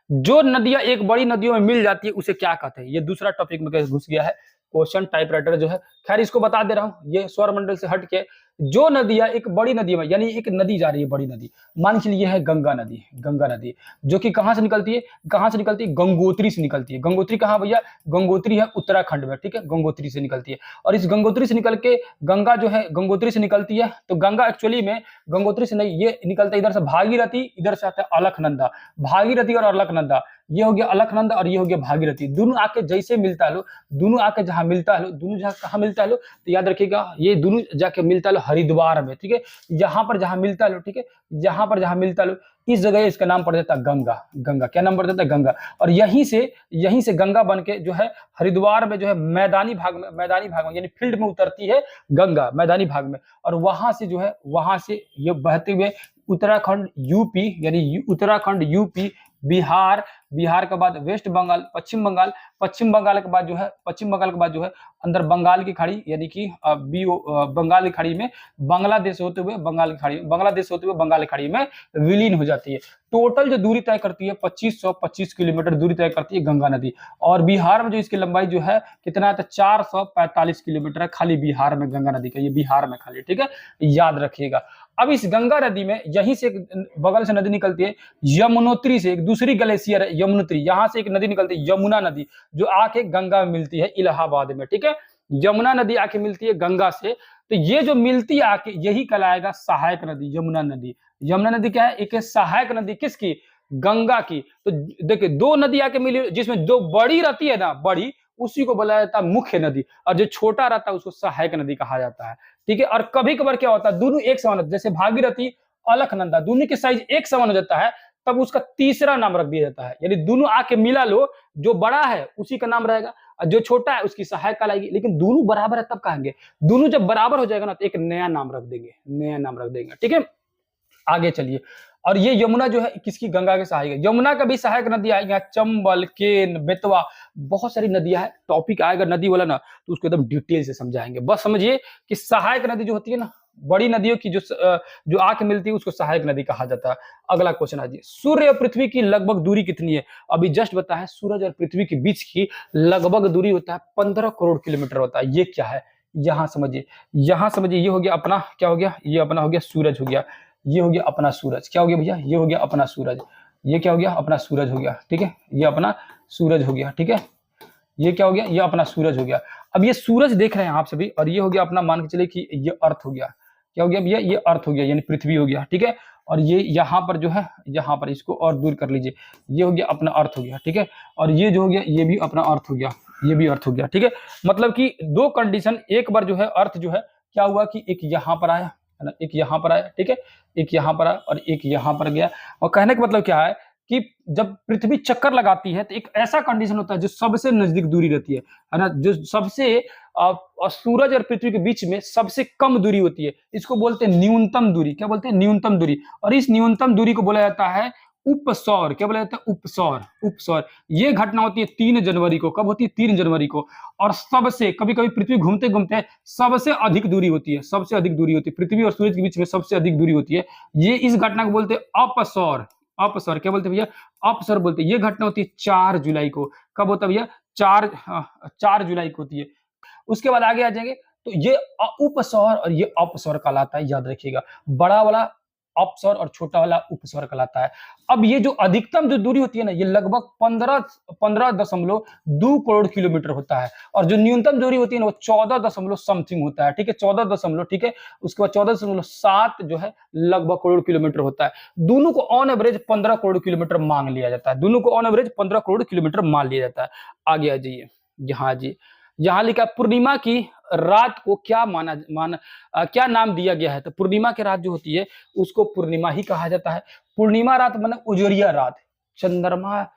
जो नदियां एक बड़ी नदियों में मिल जाती है उसे क्या कहते हैं। ये दूसरा टॉपिक में घुस गया है क्वेश्चन, टाइपराइटर जो है। खैर इसको बता दे रहा हूं, ये सौर मंडल से हट के जो नदियां एक बड़ी नदी में, यानी एक नदी जा रही है बड़ी नदी, मान के लिए है गंगा नदी। गंगा नदी जो कि कहां से निकलती है, कहां से निकलती है, गंगोत्री से निकलती है। गंगोत्री कहां भैया, गंगोत्री है उत्तराखंड में, ठीक है, गंगोत्री से निकलती है। और इस गंगोत्री से निकल के गंगा जो है गंगोत्री से निकलती है, तो गंगा एक्चुअली में गंगोत्री से नहीं, ये निकलता है इधर से भागीरथी, इधर से आता है अलकनंदा। भागीरथी और अलकनंदा, ये हो गया अलकनंदा और ये हो गया भागीरथी। दोनों आके जैसे मिलता है लो, दोनों आके जहां मिलता है लो, दोनों जहां कहां मिलता है लो, तो याद रखिएगा ये दोनों जाके मिलता है लो हरिद्वार में, ठीक है। यहाँ पर जहां मिलता है लो, ठीक है, यहाँ पर जहां मिलता है लो, इस जगह इसका नाम पड़ जाता है गंगा। गंगा क्या नाम पड़ जाता है, गंगा। और यहीं से गंगा बन के जो है हरिद्वार में जो है मैदानी भाग में यानी फील्ड में उतरती है गंगा, मैदानी भाग में। और वहां से जो है, वहां से ये बहते हुए उत्तराखंड यूपी, यानी उत्तराखंड यूपी बिहार के बाद वेस्ट बंगाल, पश्चिम बंगाल के बाद जो है अंदर बंगाल की खाड़ी, यानी कि बंगाल की खाड़ी में बांग्लादेश होते हुए बंगाल की खाड़ी में विलीन हो जाती है। टोटल जो दूरी तय करती है 2525 किलोमीटर दूरी तय करती है गंगा नदी। और बिहार में जो इसकी लंबाई जो है कितना है, तो 445 किलोमीटर है खाली बिहार में गंगा नदी का, ये बिहार में खाली, ठीक है, याद रखिएगा। अब इस गंगा नदी में यहीं से बगल से नदी निकलती है यमुनोत्री से, एक दूसरी ग्लेशियर है यमुनोत्री, यहां से एक नदी निकलती है यमुना नदी, जो आके गंगा में मिलती है इलाहाबाद में, ठीक है। यमुना नदी आके मिलती है गंगा से, तो ये जो मिलती है आके यही कहलाएगा सहायक नदी, यमुना नदी। यमुना नदी क्या है, एक सहायक नदी किसकी, गंगा की। तो देखिए दो नदी आके मिली, जिसमें जो बड़ी रहती है ना, बड़ी, उसी को बोला जाता है मुख्य नदी, और जो छोटा रहता है उसको सहायक नदी कहा जाता है, ठीक है। और कभी कभार क्या होता है, दोनों एक समान, जैसे भागीरथी अलकनंदा दोनों के साइज एक समान हो जाता है, तब उसका तीसरा नाम रख दिया जाता है। यानी दोनों आके मिला लो, जो बड़ा है उसी का नाम रहेगा और जो छोटा है उसकी सहायक कहलाएगी। लेकिन दोनों बराबर है तब कहेंगे, दोनों जब बराबर हो जाएगा ना तो एक नया नाम रख देंगे, ठीक है। आगे चलिए, और ये यमुना जो है किसकी, गंगा के सहायक है। यमुना का भी सहायक नदी आएगी यहाँ, चंबल, केन, बेतवा, बहुत सारी नदियां है। टॉपिक आएगा नदी वाला ना तो उसको एकदम डिटेल से समझाएंगे। बस समझिए कि सहायक नदी जो होती है ना, बड़ी नदियों की जो आके मिलती है उसको सहायक नदी कहा जाता है। अगला क्वेश्चन आ जाइए, सूर्य और पृथ्वी की लगभग दूरी कितनी है? अभी जस्ट बताया, सूरज और पृथ्वी के बीच की लगभग दूरी होता है 15 करोड़ किलोमीटर होता है। ये क्या है, यहां समझिए, यहां समझिए। ये हो गया अपना, क्या हो गया, ये अपना हो गया सूरज हो गया। ये हो गया अपना सूरज, क्या हो गया भैया, ये हो गया अपना सूरज। ये क्या हो गया, अपना सूरज हो गया, ठीक है। ये अपना सूरज हो गया, ठीक है। ये क्या हो गया, ये अपना सूरज हो गया। अब ये सूरज देख रहे हैं आप सभी, और ये हो गया अपना, मान के चले कि ये अर्थ हो गया। क्या हो गया भैया, ये अर्थ हो गया, यानी पृथ्वी हो गया, ठीक है। और ये यहाँ पर जो है, यहाँ पर इसको और दूर कर लीजिए, ये हो गया अपना अर्थ हो गया, ठीक है। और ये जो हो गया, ये भी अपना अर्थ हो गया, ये भी अर्थ हो गया, ठीक है। मतलब कि दो कंडीशन, एक बार जो है अर्थ जो है क्या हुआ कि एक यहाँ पर आया है ना, एक यहाँ पर आया, ठीक है, एक यहाँ पर आया और एक यहाँ पर गया। और कहने का मतलब क्या है कि जब पृथ्वी चक्कर लगाती है तो एक ऐसा कंडीशन होता है जो सबसे नजदीक दूरी रहती है ना, जो सबसे सूरज और पृथ्वी के बीच में सबसे कम दूरी होती है, इसको बोलते हैं न्यूनतम दूरी। क्या बोलते हैं, न्यूनतम दूरी। और इस न्यूनतम दूरी को बोला जाता है उपसौर। क्या बोला जाता है, उपसौर। उपसौर ये घटना होती है 3 जनवरी को। कब होती है, 3 जनवरी को। और सबसे, कभी कभी पृथ्वी घूमते घूमते सबसे अधिक दूरी होती है, सबसे अधिक दूरी होती है पृथ्वी और सूरज के बीच में, सबसे अधिक दूरी होती है। ये इस घटना को बोलते हैं अपसौर। अपसौर क्या बोलते हैं भैया, अपसौर बोलते हैं। ये घटना होती है 4 जुलाई को। कब होता है भैया, 4 जुलाई को होती है। उसके बाद आगे आ जाएंगे तो ये उपसौर और ये अपसौर कहलाता है, याद रखिएगा। बड़ा वाला अपसौर और छोटा वाला उपसौर कहलाता है। अब ये जो अधिकतम जो दूरी होती है ना, ये लगभग 15.2 करोड़ किलोमीटर होता है। और जो न्यूनतम दूरी होती है ना, वो 14 दशमलव समथिंग होता है, ठीक है, 14 दशमलव, ठीक है। उसके बाद 14.7 जो है लगभग करोड़ किलोमीटर होता है। दोनों को ऑन एवरेज 15 करोड़ किलोमीटर मान लिया जाता है, दोनों को ऑन एवरेज 15 करोड़ किलोमीटर मान लिया जाता है। आगे आ जाइए, यहाँ जी, यहाँ लिखा पूर्णिमा की रात को क्या क्या नाम दिया गया है? तो पूर्णिमा की रात जो होती है उसको पूर्णिमा ही कहा जाता है। पूर्णिमा रात माने उजरिया रात। चंद्रमा,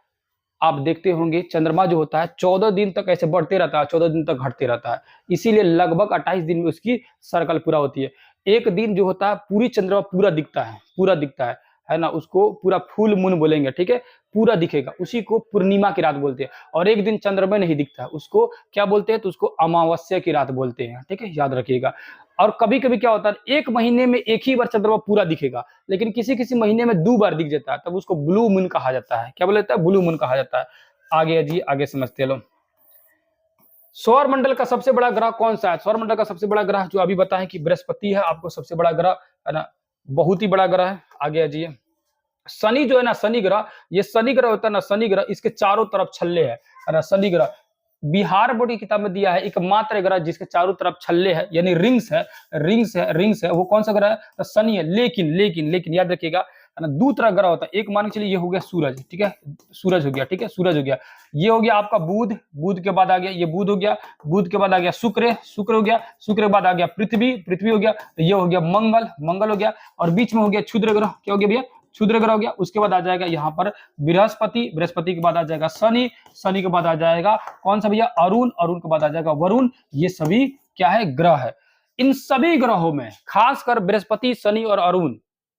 आप देखते होंगे चंद्रमा जो होता है 14 दिन तक ऐसे बढ़ते रहता है, 14 दिन तक घटते रहता है, इसीलिए लगभग 28 दिन में उसकी सर्कल पूरा होती है। एक दिन जो होता है पूरी चंद्रमा पूरा दिखता है, पूरा दिखता है ना, उसको पूरा फुल मून बोलेंगे, ठीक है, पूरा दिखेगा, उसी को पूर्णिमा की रात बोलते हैं। और एक दिन चंद्रमा नहीं दिखता है, उसको क्या बोलते हैं, तो उसको अमावस्या की रात बोलते हैं, ठीक है, याद रखिएगा। और कभी कभी क्या होता है, एक महीने में एक ही बार चंद्रमा पूरा दिखेगा, लेकिन किसी किसी महीने में 2 बार दिख जाता है, तब उसको ब्लू मून कहा जाता है। क्या बोला जाता है, ब्लू मून कहा जाता है। आगे जी, आगे समझते लो। सौर मंडल का सबसे बड़ा ग्रह कौन सा है? सौर मंडल का सबसे बड़ा ग्रह जो अभी बताएं कि बृहस्पति है, आपको सबसे बड़ा ग्रह है ना, बहुत ही बड़ा ग्रह है। आगे आइए, शनि जो है ना, शनि ग्रह, ये शनि ग्रह होता है ना, शनि ग्रह, इसके चारों तरफ छल्ले है ना, शनि ग्रह बिहार बोर्ड की किताब में दिया है एकमात्र ग्रह जिसके चारों तरफ छल्ले है, यानी रिंग्स है, रिंग्स है, वो कौन सा ग्रह है, तो शनि है। लेकिन याद रखिएगा है ना, दो तरह ग्रह होता है। एक मान के चलिए ये हो गया सूरज, ठीक है, सूरज हो गया, ठीक है, सूरज हो गया। ये हो गया आपका बुध, बुध के बाद आ गया ये बुध हो गया, बुध के बाद आ गया शुक्र, शुक्र हो गया, शुक्र के बाद आ गया पृथ्वी, पृथ्वी हो गया, ये हो गया मंगल, मंगल हो गया। और बीच में हो गया क्षुद्र ग्रह, क्या हो गया भैया, क्षुद्र ग्रह हो गया। उसके बाद आ जाएगा यहाँ पर बृहस्पति, बृहस्पति के बाद आ जाएगा शनि, शनि के बाद आ जाएगा कौन सा भैया, अरुण, अरुण के बाद आ जाएगा वरुण। ये सभी क्या है, ग्रह है। इन सभी ग्रहों में खासकर बृहस्पति, शनि और अरुण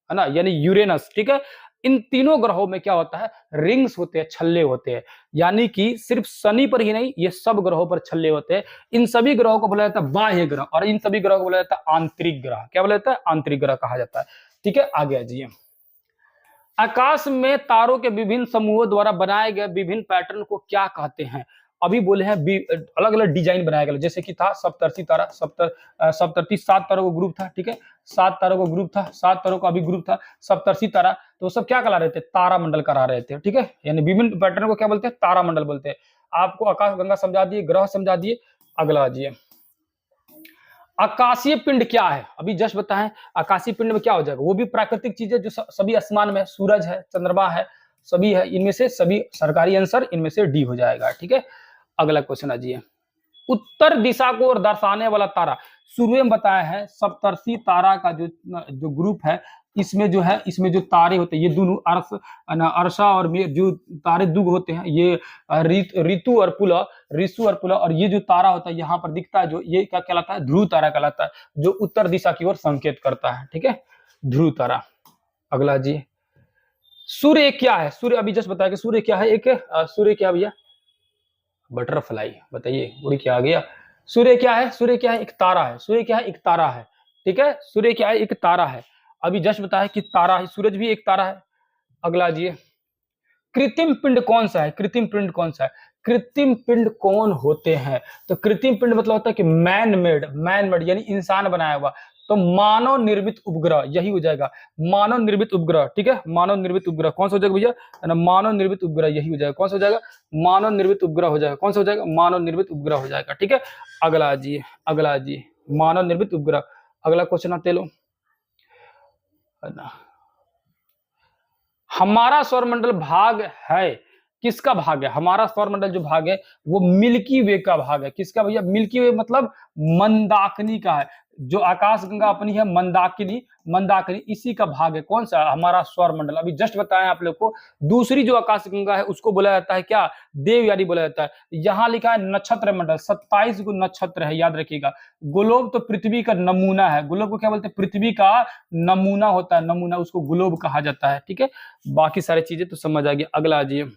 है ना, यानी यूरेनस, ठीक है, इन तीनों ग्रहों में क्या होता है, रिंग्स होते हैं, छल्ले होते हैं। यानी कि सिर्फ शनि पर ही नहीं, ये सब ग्रहों पर छल्ले होते हैं। इन सभी ग्रहों को बोला जाता है बाह्य ग्रह, और इन सभी ग्रहों को बोला जाता है आंतरिक ग्रह। क्या बोला जाता है, आंतरिक ग्रह कहा जाता है, ठीक है। आगे आ जाइए, आकाश में तारों के विभिन्न समूहों द्वारा बनाए गए विभिन्न पैटर्न को क्या कहते हैं? अभी बोले हैं अलग अलग डिजाइन बनाया गया, जैसे कि था सप्तर्षि तारा, सप्तर्षि 7 तारों का ग्रुप था, ठीक है, 7 तारों का ग्रुप था, 7 तारों का अभी ग्रुप था सप्तर्षि तारा। तो सब क्या कहला रहे थे, तारा मंडल करा रहे थे, ठीक है, यानी विभिन्न पैटर्न को क्या बोलते हैं, तारा मंडल बोलते हैं। आपको आकाश गंगा समझा दिए, ग्रह समझा दिए। अगला आइए, आकाशीय पिंड क्या है? अभी जस्ट बताएं, आकाशीय पिंड में क्या हो जाएगा, वो भी प्राकृतिक चीज है जो सभी आसमान में, सूरज है, चंद्रमा है, सभी है, इनमें से सभी सरकारी आंसर इनमें से डी हो जाएगा, ठीक है। अगला क्वेश्चन आइए, उत्तर दिशा को दर्शाने वाला तारा, शुरू में बताया है सप्तर्षि तारा का जो ग्रुप है, इसमें जो है, इसमें जो तारे होते हैं, ये दोनों अर्षा और जो तारे दुग होते हैं, ये ऋतु और पुला, और ये जो तारा होता है यहाँ पर दिखता है जो, ये क्या कहलाता है, ध्रुव तारा कहलाता है, जो उत्तर दिशा की ओर संकेत करता है, ठीक है, ध्रुव तारा। अगला जी, सूर्य क्या है? सूर्य अभी जस्ट बताया कि सूर्य क्या है? एक सूर्य क्या भैया? बटरफ्लाई, बताइए उड़ के आ गया। सूर्य क्या है? सूर्य क्या है? एक तारा है। सूर्य क्या है? एक तारा है। ठीक है, सूर्य क्या है? एक तारा है। अभी जस्ट बताया कि तारा है, सूरज भी एक तारा है। अगला जी, कृत्रिम पिंड कौन सा है? कृत्रिम पिंड कौन सा है? कृत्रिम पिंड कौन होते हैं? तो कृत्रिम पिंड मतलब होता है कि मैन मेड, मैन मेड यानी इंसान बनाया हुआ। तो मानव निर्मित उपग्रह यही हो जाएगा, मानव निर्मित उपग्रह। ठीक है, मानव निर्मित उपग्रह कौन सा हो जाएगा भैया? है ना, मानव निर्मित उपग्रह यही हो जाएगा। कौन सा हो जाएगा? मानव निर्मित उपग्रह हो जाएगा। कौन सा हो जाएगा? मानव निर्मित उपग्रह हो जाएगा। ठीक है, अगला जी, अगला जी, मानव निर्मित उपग्रह। अगला क्वेश्चन आते लो, है ना, हमारा सौरमंडल भाग है, किसका भाग है? हमारा सौरमंडल जो भाग है वो मिल्की वे का भाग है। किसका भैया? मिल्की वे मतलब मंदाकिनी का है। जो आकाश गंगा अपनी है मंदाकिनी, मंदाकिनी इसी का भाग है। कौन सा? हमारा सौरमंडल। अभी जस्ट बताया आप लोग को। दूसरी जो आकाश गंगा है उसको बोला जाता है क्या? देवयानी बोला जाता है। यहाँ लिखा है नक्षत्र मंडल, 27 गो नक्षत्र है, याद रखिएगा। ग्लोब तो पृथ्वी का नमूना है। ग्लोब को क्या बोलते हैं? पृथ्वी का नमूना होता है, नमूना, उसको ग्लोब कहा जाता है। ठीक है, बाकी सारी चीजें तो समझ आ गई। अगला आ जाइए,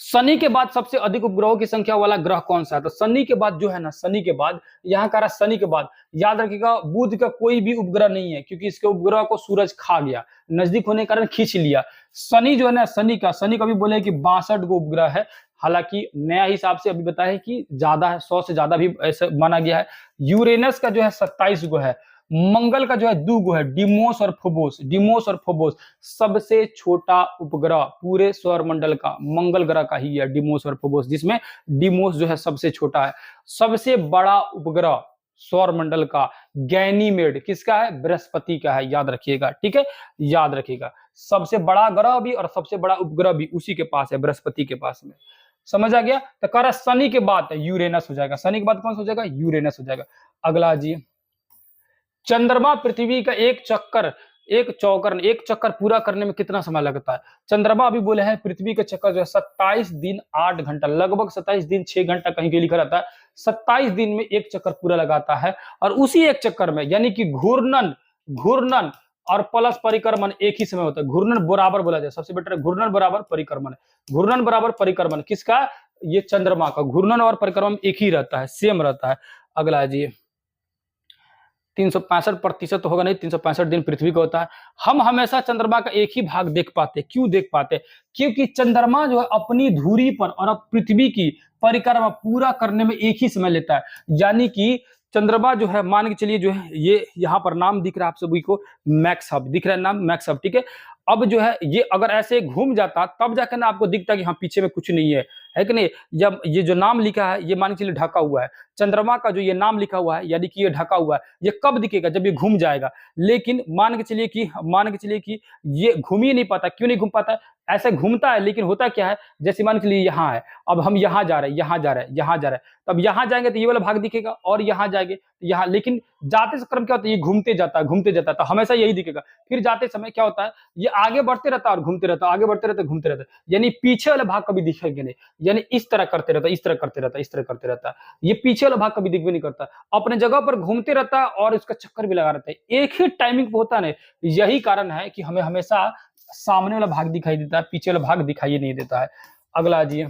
शनि के बाद सबसे अधिक उपग्रहों की संख्या वाला ग्रह कौन सा है? तो शनि के बाद जो है ना, शनि के बाद, यहाँ कह रहा शनि के बाद, याद रखिएगा बुध का कोई भी उपग्रह नहीं है, क्योंकि इसके उपग्रह को सूरज खा गया, नजदीक होने के कारण खींच लिया। शनि जो है ना, शनि का भी बोले कि 62 गो उपग्रह है। हालांकि नया हिसाब से अभी बताया है कि ज्यादा है, 100 से ज्यादा भी ऐसा माना गया है। यूरेनस का जो है 27 गो है। मंगल का जो है 2 गो है, डिमोस और फोबोस। डिमोस और फोबोस सबसे छोटा उपग्रह पूरे सौरमंडल का मंगल ग्रह का ही है, डिमोस और फोबोस, जिसमें डिमोस जो है सबसे छोटा है। सबसे बड़ा उपग्रह सौरमंडल का गैनीमेड किसका है? बृहस्पति का है, याद रखिएगा। ठीक है, याद रखिएगा, सबसे बड़ा ग्रह भी और सबसे बड़ा उपग्रह भी उसी के पास है, बृहस्पति के पास में। समझ आ गया? तो कह रहा शनि के बाद यूरेनस हो जाएगा। शनि के बाद कौन सा हो जाएगा? यूरेनस हो जाएगा। अगला जी, चंद्रमा पृथ्वी का एक चक्कर पूरा करने में कितना समय लगता है? चंद्रमा अभी बोले हैं पृथ्वी का चक्कर जो है 27 दिन 8 घंटा, लगभग 27 दिन 6 घंटा कहीं के लिखा रहता है। 27 दिन में एक चक्कर पूरा लगाता है। और उसी एक चक्कर में यानी कि घूर्णन, घूर्णन और प्लस परिक्रमण एक ही समय होता है। घूर्णन बराबर बोला जाए, सबसे बेटर है घूर्णन बराबर परिक्रमण। घूर्णन बराबर परिक्रमण किसका? ये चंद्रमा का। घूर्णन और परिक्रमण एक ही रहता है, सेम रहता है। अगला जी, 365% तो होगा नहीं, 365 दिन पृथ्वी का होता है। हम हमेशा चंद्रमा का एक ही भाग देख पाते। क्यों देख पाते? क्योंकि चंद्रमा जो है अपनी धुरी पर और अब पृथ्वी की परिक्रमा पूरा करने में एक ही समय लेता है। यानी कि चंद्रमा जो है, मान के चलिए जो है, ये यहाँ पर नाम दिख रहा है आप सभी को, मैक्स हब दिख रहा है नाम, मैक्स हब। ठीक है, अब जो है ये अगर ऐसे घूम जाता तब जाकर ना आपको दिखता कि हाँ पीछे में कुछ नहीं है कि नहीं? जब ये जो नाम लिखा है ये मान के चलिए ढका हुआ है, चंद्रमा का जो ये नाम लिखा हुआ है यानी कि ये ढका हुआ है, ये कब दिखेगा? जब ये घूम जाएगा। लेकिन मान के चलिए कि ये घूम ही नहीं पाता। क्यों नहीं घूम पाता? ऐसे घूमता है लेकिन होता क्या है, जैसे मान के लिए यहाँ है, अब हम यहाँ जा रहे हैं, यहाँ जा रहे हैं, यहाँ जा रहे हैं, तब यहाँ जाएंगे तो ये वाला भाग दिखेगा, और यहाँ जाएंगे तो यहाँ, लेकिन जाते से क्रम क्या होता है? ये घूमते जाता है, घूमते जाता है, तो हमेशा यही दिखेगा। फिर जाते समय क्या होता है? ये आगे बढ़ते रहता है और घूमते रहता है, आगे बढ़ते रहता है, घूमते रहता है, यानी पीछे वाला भाग कभी दिखेंगे नहीं। यानी इस तरह करते रहता है, इस तरह करते रहता है, इस तरह करते रहता है। ये पीछे वाला भाग कभी दिख भी नहीं करता, अपने जगह पर घूमते रहता है और इसका चक्कर भी लगा रहता है, एक ही टाइमिंग पे होता है। यही कारण है कि हमें हमेशा सामने वाला भाग दिखाई देता है, पीछे वाला भाग दिखाई नहीं देता है। अगला जी,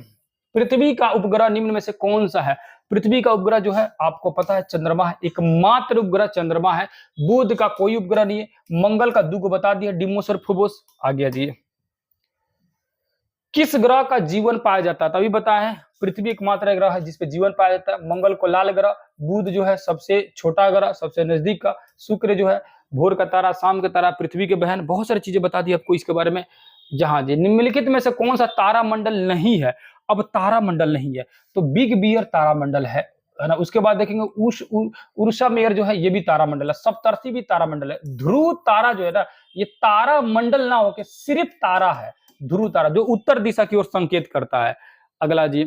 पृथ्वी का उपग्रह निम्न में से कौन सा है? पृथ्वी का उपग्रह जो है आपको पता है चंद्रमा है, एकमात्र उपग्रह चंद्रमा है। बुध का कोई उपग्रह नहीं है। मंगल का 2 को बता दिया, डिमोस और फोबोस। आ गया जी, किस ग्रह का जीवन पाया जाता है? तभी बताया है पृथ्वी एकमात्र ग्रह है जिसपे जीवन पाया जाता है। मंगल को लाल ग्रह, बुध जो है सबसे छोटा ग्रह, सबसे नजदीक का, शुक्र जो है भोर का तारा, शाम का तारा, पृथ्वी के बहन, बहुत सारी चीजें बता दी आपको इसके बारे में। जहां जी, निम्नलिखित में से कौन सा तारा मंडल नहीं है? अब तारा मंडल नहीं है तो बिग बियर तारा मंडल है ना। उसके बाद देखेंगे उर्सा मेयर जो है, ये भी तारा मंडल है। सप्तर्षि भी तारा मंडल है। ध्रुव तारा जो है ना, ये तारा मंडल ना होके सिर्फ तारा है, ध्रुव तारा, जो उत्तर दिशा की ओर संकेत करता है। अगला जी,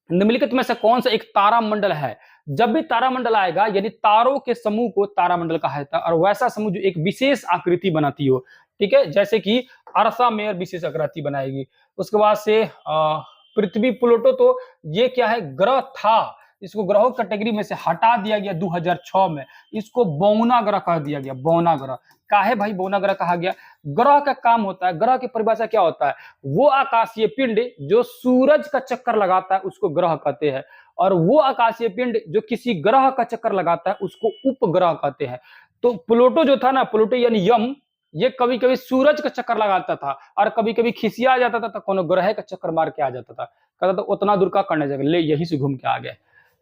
निम्नलिखित में से कौन सा एक तारा मंडल है? जब भी तारा मंडल आएगा यानी तारों के समूह को तारा मंडल कहा जाता है, और वैसा समूह जो एक विशेष आकृति बनाती हो। ठीक है, जैसे कि अर्सा मेयर विशेष आकृति बनाएगी। उसके बाद से पृथ्वी, प्लूटो, तो ये क्या है? ग्रह था, इसको ग्रहों कैटेगरी में से हटा दिया गया 2006 में, इसको बौना ग्रह कह दिया गया, बौना ग्रह। काहे भाई बौना ग्रह कहा गया? ग्रह का काम होता है, ग्रह की परिभाषा क्या होता है? वो आकाशीय पिंड जो सूरज का चक्कर लगाता है उसको ग्रह कहते हैं, और वो आकाशीय पिंड जो किसी ग्रह का चक्कर लगाता है उसको उपग्रह कहते हैं। तो प्लूटो जो था ना, प्लूटो यानी यम, ये कभी कभी सूरज का चक्कर लगाता था और कभी कभी खिसिया जाता था तो कोनो ग्रह का चक्कर मार के आ जाता था, कहता था उतना दूर का करने जाएगा, ले यही से घूम के आ गए।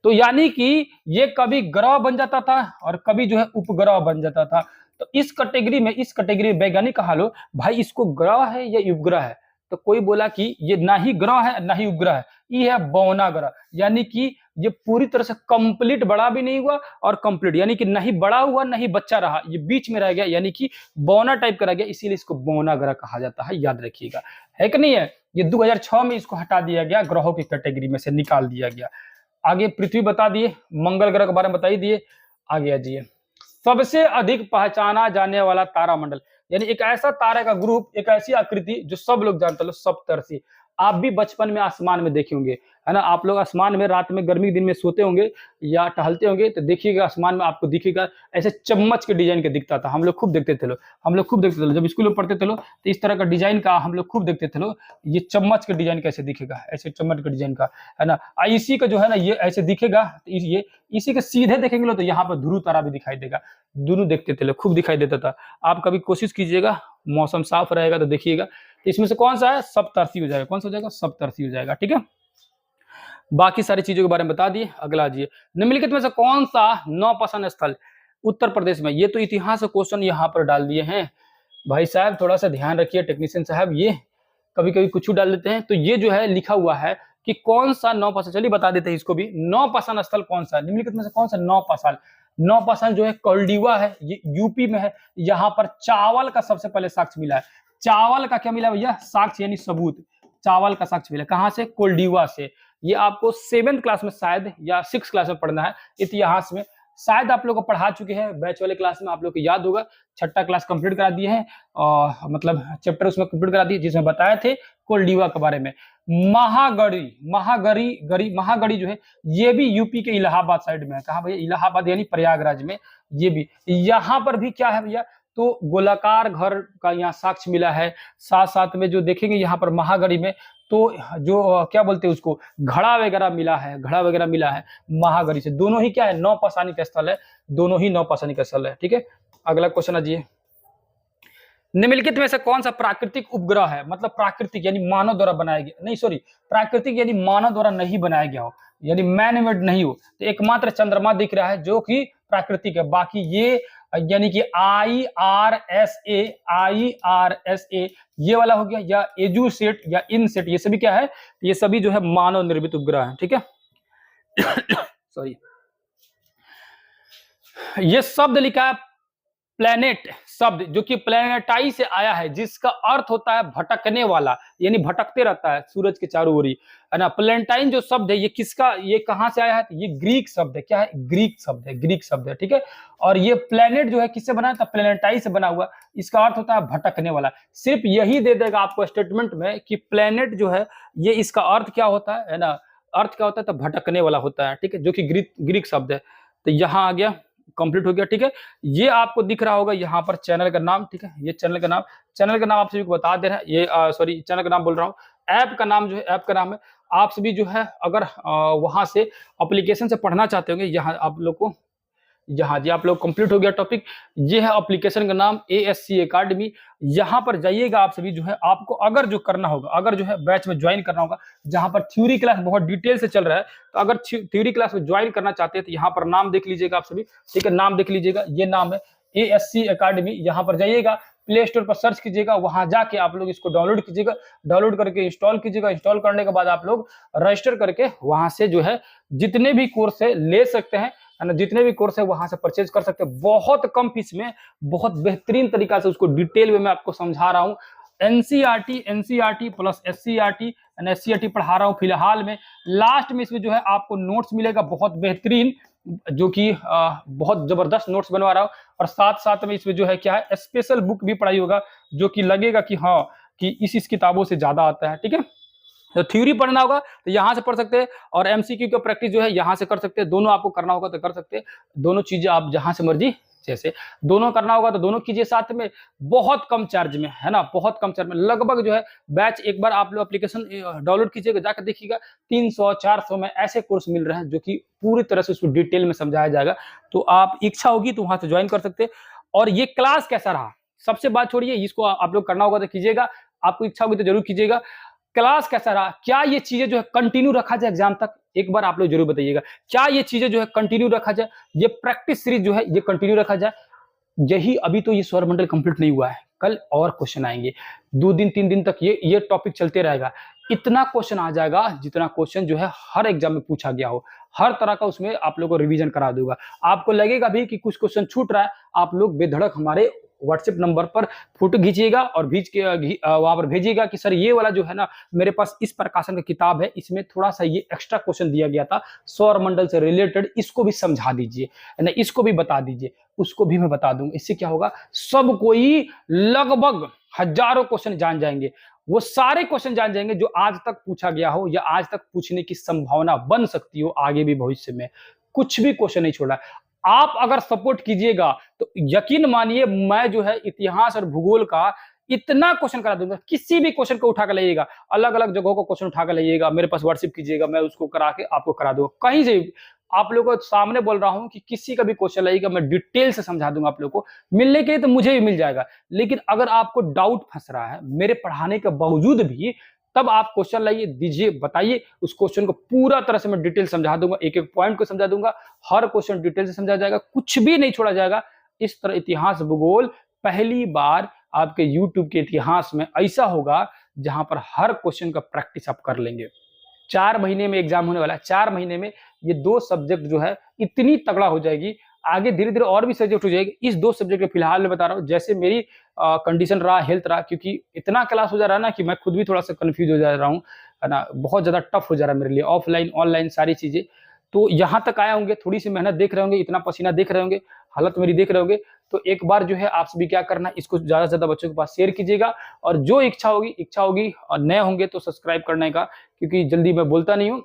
तो यानी कि ये कभी ग्रह बन जाता था और कभी जो है उपग्रह बन जाता था। तो इस कैटेगरी में वैज्ञानिक कहा लो भाई इसको ग्रह है या उपग्रह है? तो कोई बोला कि ये ना ही ग्रह है ना ही उपग्रह है, ये है बौना ग्रह, यानी कि ये पूरी तरह से कंप्लीट बड़ा भी नहीं हुआ और कंप्लीट यानी कि नहीं बड़ा हुआ नहीं बच्चा रहा, ये बीच में रह गया, यानी कि बौना टाइप का रह गया, इसीलिए इसको बौना ग्रह कहा जाता है, याद रखिएगा। है कि नहीं है? ये 2006 में इसको हटा दिया गया, ग्रहों की कैटेगरी में से निकाल दिया गया। आगे पृथ्वी बता दिए, मंगल ग्रह के बारे में बता ही दिए। आगे आ जाइए, सबसे अधिक पहचाना जाने वाला तारामंडल, यानी एक ऐसा तारे का ग्रुप, एक ऐसी आकृति जो सब लोग जानते हो, सप्तर्षि। आप भी बचपन में आसमान में देखे होंगे, है ना? आप लोग आसमान में रात में गर्मी के दिन में सोते होंगे या टहलते होंगे तो देखिएगा आसमान में आपको दिखेगा ऐसे चम्मच के डिजाइन का दिखता था। हम लोग खूब देखते थे जब स्कूल में पढ़ते थे लोग, तो इस तरह का डिजाइन का हम लोग खूब देखते थे लोग, ये चम्मच के डिजाइन कैसे दिखेगा, ऐसे चम्मच के डिजाइन का, है ना? इसी का जो है ना ये ऐसे दिखेगा, ये इसी के सीधे देखेंगे लोग तो यहाँ पर ध्रुव तारा भी दिखाई देगा। दोनों देखते थे लोग, खूब दिखाई देता था। आप कभी कोशिश कीजिएगा, मौसम साफ रहेगा तो देखिएगा। तो इसमें से कौन सा है? सप्तर्षि हो जाएगा। कौन सा हो जाएगा? सप्तर्षि हो जाएगा। ठीक है, बाकी सारी चीजों के बारे में बता दिए। अगला जी, निम्नलिखित में से कौन सा नौपाषाण स्थल उत्तर प्रदेश में? ये तो इतिहास का क्वेश्चन यहाँ पर डाल दिए हैं भाई साहब, थोड़ा सा ध्यान रखिए टेक्नीशियन साहब, ये कभी कभी कुछ डाल देते हैं। तो ये जो है लिखा हुआ है कि कौन सा नौपाषाण, चलिए बता देते हैं इसको भी। नौपाषाण स्थल कौन सा? निम्नलिखित में से कौन सा नौपाषाण? नौपाषाण जो है कौल्डिवा है, ये यूपी में है। यहाँ पर चावल का सबसे पहले साक्ष्य मिला है। चावल का क्या मिला भैया? साक्ष्य यानी सबूत। चावल का साक्ष्य मिला कहाँ से? कोल्डिवा से। ये आपको 7th क्लास में शायद या 6th क्लास में पढ़ना है इतिहास में, शायद आप लोग को पढ़ा चुके हैं बैच वाले क्लास में, आप लोग को याद होगा। 6ठा क्लास कंप्लीट करा दिए हैं और मतलब चैप्टर उसमें कंप्लीट करा दिए जिसमें बताए थे कोल्डिवा के बारे में। महागढ़ी जो है ये भी यूपी के इलाहाबाद साइड में है। कहा भैया? इलाहाबाद यानी प्रयागराज में। ये भी यहाँ पर भी क्या है भैया? तो गोलाकार घर का यहाँ साक्ष्य मिला है। साथ साथ में जो देखेंगे यहाँ पर महागढ़ी में, तो जो क्या बोलते हैं उसको, घड़ा वगैरह मिला है महागढ़ी से। दोनों ही क्या है? नौपाषाणिक स्थल है, दोनों ही नौपाषाणिक स्थल है। ठीक है, अगला क्वेश्चन आइए, निम्नलिखित में से कौन सा प्राकृतिक उपग्रह है? मतलब प्राकृतिक यानी मानव द्वारा बनाया गया, नहीं सॉरी, प्राकृतिक यानी मानव द्वारा नहीं बनाया गया हो, यानी मैन मेड नहीं हो। तो एकमात्र चंद्रमा दिख रहा है जो कि प्राकृतिक है। बाकी ये यानी कि IRSA ये वाला हो गया, या एजुसेट या इनसेट, ये सभी क्या है? ये सभी जो है मानव निर्मित उपग्रह है। ठीक है सॉरी, ये शब्द लिखा है प्लैनेट शब्द, जो कि प्लैनेटाई से आया है, जिसका अर्थ होता है भटकने वाला, यानी भटकते रहता है सूरज के चारों ओर, है ना? प्लैनेटाइन जो शब्द है ये किसका, ये कहां से आया है? ये ग्रीक शब्द है। क्या है? ग्रीक शब्द है। ठीक है, और ये प्लैनेट जो है किससे बना है? प्लैनेटाई से बना हुआ, इसका अर्थ होता है भटकने वाला। सिर्फ यही दे देगा आपको स्टेटमेंट में कि प्लैनेट जो है ये इसका अर्थ क्या होता है ना? अर्थ क्या होता है? तो भटकने वाला होता है। ठीक है, जो कि ग्रीक शब्द है। तो यहाँ आ गया, कंप्लीट हो गया। ठीक है, ये आपको दिख रहा होगा यहाँ पर चैनल का नाम। ठीक है, ये चैनल का नाम आप सभी को बता दे रहा है। ये सॉरी, चैनल का नाम बोल रहा हूँ, ऐप का नाम जो है, ऐप का नाम है। आप सभी जो है अगर वहां से एप्लीकेशन से पढ़ना चाहते होंगे, यहाँ आप लोग को, यहाँ जी आप लोग कंप्लीट हो गया टॉपिक। ये है एप्लीकेशन का नाम ASC एकेडमी। यहाँ पर जाइएगा आप सभी जो है, आपको अगर जो करना होगा, अगर जो है बैच में ज्वाइन करना होगा, जहाँ पर थ्योरी क्लास बहुत डिटेल से चल रहा है, तो अगर थ्योरी क्लास में ज्वाइन करना चाहते हैं तो यहाँ पर नाम देख लीजिएगा आप सभी। ठीक है, नाम देख लीजिएगा, ये नाम है ASC एकेडमी। यहाँ पर जाइएगा, प्ले स्टोर पर सर्च कीजिएगा, वहां जाके आप लोग इसको डाउनलोड कीजिएगा, डाउनलोड करके इंस्टॉल कीजिएगा। इंस्टॉल करने के बाद आप लोग रजिस्टर करके वहां से जो है जितने भी कोर्स है ले सकते हैं, है ना? जितने भी कोर्स है वहां से परचेज कर सकते हैं, बहुत कम फीस में, बहुत बेहतरीन तरीका से उसको डिटेल में मैं आपको समझा रहा हूँ। NCERT plus SCERT and SCERT पढ़ा रहा हूँ फिलहाल में। लास्ट में इसमें जो है आपको नोट्स मिलेगा बहुत बेहतरीन, जो कि बहुत जबरदस्त नोट्स बनवा रहा हूँ। और साथ साथ में इसमें जो है क्या है, स्पेशल बुक भी पढ़ाई होगा, जो कि लगेगा कि हाँ कि इस किताबों से ज्यादा आता है। ठीक है, तो थ्योरी पढ़ना होगा तो यहाँ से पढ़ सकते हैं, और MCQ का प्रैक्टिस जो है यहाँ से कर सकते हैं। दोनों आपको करना होगा तो कर सकते हैं, दोनों चीजें आप जहां से मर्जी जैसे दोनों करना होगा तो दोनों कीजिए साथ में, बहुत कम चार्ज में, है ना, बहुत कम चार्ज में, लगभग जो है बैच एक बार आप लोग एप्लीकेशन डाउनलोड कीजिएगा, जाकर देखिएगा 300-400 में ऐसे कोर्स मिल रहे हैं जो कि पूरी तरह से उसको डिटेल में समझाया जाएगा। तो आप इच्छा होगी तो वहां से ज्वाइन कर सकते हैं। और ये क्लास कैसा रहा, सबसे बात छोड़िए, इसको आप लोग करना होगा तो कीजिएगा, आपको इच्छा होगी तो जरूर कीजिएगा। क्लास कैसा रहा, क्या ये चीजें जो है कंटिन्यू रखा जाए एग्जाम तक, एक बार आप लोग जरूर बताइएगा, क्या ये चीजें जो है कंटिन्यू रखा जाए, ये प्रैक्टिस सीरीज जो है ये कंटिन्यू रखा जाए। यही अभी तो ये सौरमंडल कंप्लीट नहीं हुआ है, कल और क्वेश्चन आएंगे, 2 दिन 3 दिन तक ये टॉपिक चलते रहेगा। इतना क्वेश्चन आ जाएगा जितना क्वेश्चन जो है हर एग्जाम में पूछा गया हो, हर तरह का उसमें आप लोगों को रिवीजन करा दूंगा। आपको लगेगा भी कि कुछ क्वेश्चन छूट रहा है, आप लोग बेधड़क हमारे व्हाट्सएप नंबर पर फोटो खींचिएगा और वहां पर भेजिएगा कि सर ये वाला जो है ना मेरे पास इस प्रकाशन का किताब है, इसमें थोड़ा सा ये एक्स्ट्रा क्वेश्चन दिया गया था सौरमंडल से रिलेटेड, इसको भी समझा दीजिए, ना इसको भी बता दीजिए, उसको भी मैं बता दूंगा। इससे क्या होगा, सब कोई लगभग हजारों क्वेश्चन जान जाएंगे, वो सारे क्वेश्चन जान जाएंगे जो आज तक पूछा गया हो या आज तक पूछने की संभावना बन सकती हो आगे भी भविष्य में, कुछ भी क्वेश्चन नहीं छोड़ा। आप अगर सपोर्ट कीजिएगा तो यकीन मानिए मैं जो है इतिहास और भूगोल का इतना क्वेश्चन करा दूंगा, किसी भी क्वेश्चन को उठा कर लाइएगा, अलग अलग जगहों को क्वेश्चन उठा कर लाइएगा, मेरे पास व्हाट्सएप कीजिएगा, मैं उसको करा के आपको करा दूंगा। कहीं से आप लोगों को सामने बोल रहा हूं कि किसी का भी क्वेश्चन लाइएगा, मैं डिटेल से समझा दूंगा आप लोगों को, मिलने के लिए तो मुझे भी मिल जाएगा, लेकिन अगर आपको डाउट फंस रहा है मेरे पढ़ाने के बावजूद भी, तब आप क्वेश्चन लाइए, दीजिए, बताइए, उस क्वेश्चन को पूरा तरह से मैं डिटेल समझा दूंगा, एक एक पॉइंट को समझा दूंगा, हर क्वेश्चन डिटेल से समझा जाएगा, कुछ भी नहीं छोड़ा जाएगा। इस तरह इतिहास भूगोल पहली बार आपके यूट्यूब के इतिहास में ऐसा होगा जहां पर हर क्वेश्चन का प्रैक्टिस आप कर लेंगे। 4 महीने में एग्जाम होने वाला है, 4 महीने में ये 2 सब्जेक्ट जो है इतनी तगड़ा हो जाएगी, आगे धीरे धीरे और भी सब्जेक्ट हो जाएगी। इस 2 सब्जेक्ट में फिलहाल मैं बता रहा हूँ, जैसे मेरी कंडीशन रहा, हेल्थ रहा, क्योंकि इतना क्लास हो जा रहा है ना कि मैं खुद भी थोड़ा सा कंफ्यूज हो जा रहा हूँ, है ना, बहुत ज्यादा टफ हो जा रहा है मेरे लिए, ऑफलाइन ऑनलाइन सारी चीजें। तो यहाँ तक आए होंगे, थोड़ी सी मेहनत देख रहे होंगे, इतना पसीना देख रहे होंगे, हालत मेरी देख रहे होंगे, तो एक बार जो है आप सभी क्या करना है, इसको ज्यादा से ज्यादा बच्चों के पास शेयर कीजिएगा, और जो इच्छा होगी और नए होंगे तो सब्सक्राइब करने का, क्योंकि जल्दी मैं बोलता नहीं हूँ,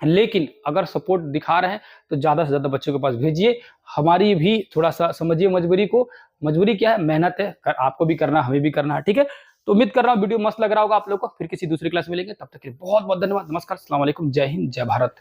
लेकिन अगर सपोर्ट दिखा रहे हैं तो ज्यादा से ज्यादा बच्चों के पास भेजिए। हमारी भी थोड़ा सा समझिए मजबूरी को, मजबूरी क्या है, मेहनत है, आपको भी करना, हमें भी करना है, ठीक है। तो उम्मीद कर रहा हूँ वीडियो मस्त लग रहा होगा आप लोग को, फिर किसी दूसरी क्लास में मिलेंगे, तब तक के लिए बहुत बहुत धन्यवाद, नमस्कार, अस्सलाम वालेकुम, जय हिंद, जय भारत।